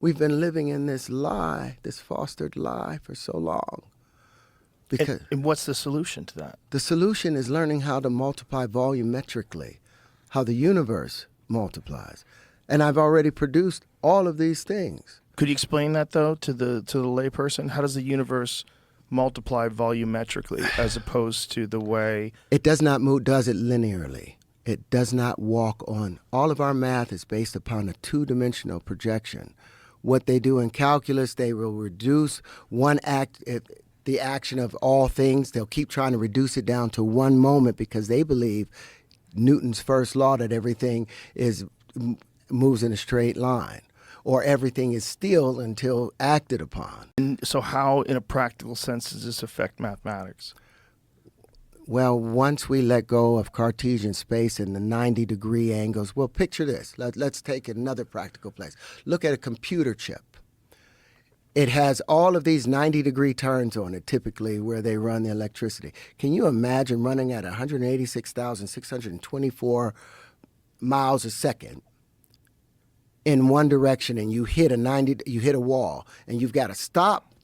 We've been living in this lie, this fostered lie for so long. Because and what's the solution to that? the solution is learning how to multiply volumetrically, how the universe multiplies. And I've already produced all of these things. Could you explain that, though, to the layperson? How does the universe multiply volumetrically as opposed to the way... It does not move, does it linearly. It does not walk on. All of our math is based upon a two-dimensional projection. What they do in calculus, they will reduce the action of all things. They'll keep trying to reduce it down to one moment because they believe Newton's first law that everything moves in a straight line, or everything is still until acted upon. And so how, in a practical sense, does this affect mathematics? Well, once we let go of Cartesian space and the 90-degree angles, well, picture this. Let's take another practical place. Look at a computer chip. It has all of these 90-degree turns on it, typically, where they run the electricity. Can you imagine running at 186,624 miles a second in one direction, and you hit a wall, and you've got to stop,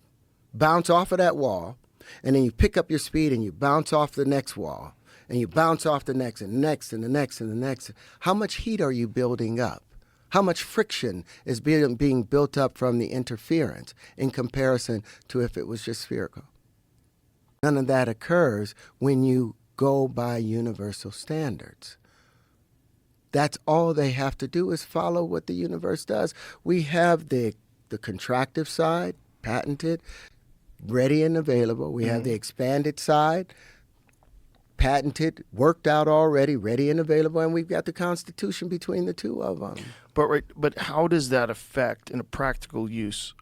bounce off of that wall, and then you pick up your speed and you bounce off the next wall, and you bounce off the next and next and the next and the next. How much heat are you building up? How much friction is being built up from the interference in comparison to if it was just spherical? None of that occurs when you go by universal standards. That's all they have to do is follow what the universe does. We have the contractive side, patented, ready and available. We have the expanded side, patented, worked out already, ready and available, and we've got the Constitution between the two of them. But how does that affect, in a practical use,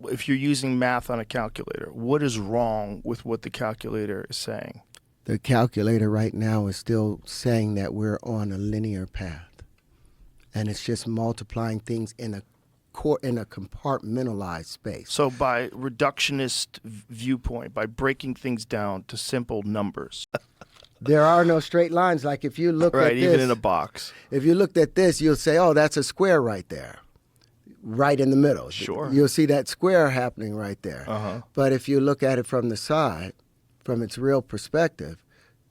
if you're using math on a calculator? What is wrong with what the calculator is saying? The calculator right now is still saying that we're on a linear path, and it's just multiplying things in a compartmentalized space. So by reductionist viewpoint, by breaking things down to simple numbers. There are no straight lines. Like if you look at this, even in a box. If you looked at this, you'll say, oh, that's a square right there, right in the middle. Sure. You'll see that square happening right there. But if you look at it from the side, from its real perspective,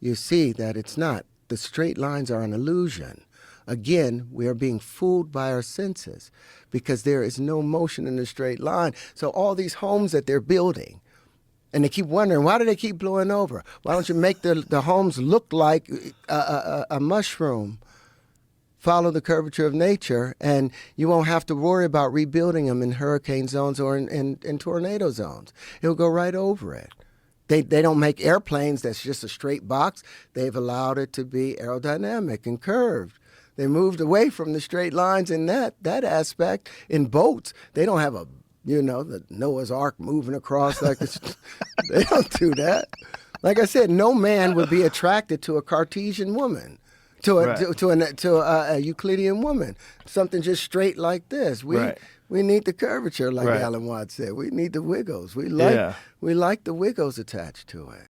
you see that it's not. The straight lines are an illusion. Again, we are being fooled by our senses because there is no motion in a straight line. So all these homes that they're building, and they keep wondering, why do they keep blowing over? Why don't you make the homes look like a mushroom? Follow the curvature of nature, and you won't have to worry about rebuilding them in hurricane zones or in tornado zones. It'll go right over it. They don't make airplanes that's just a straight box. They've allowed it to be aerodynamic and curved. They moved away from the straight lines in that aspect. In boats, they don't have the Noah's Ark moving across like it's, they don't do that. Like I said, no man would be attracted to a Cartesian woman, to a Euclidean woman. Something just straight like this. We need the curvature, like Alan Watts said. We need the wiggles. We like the wiggles attached to it.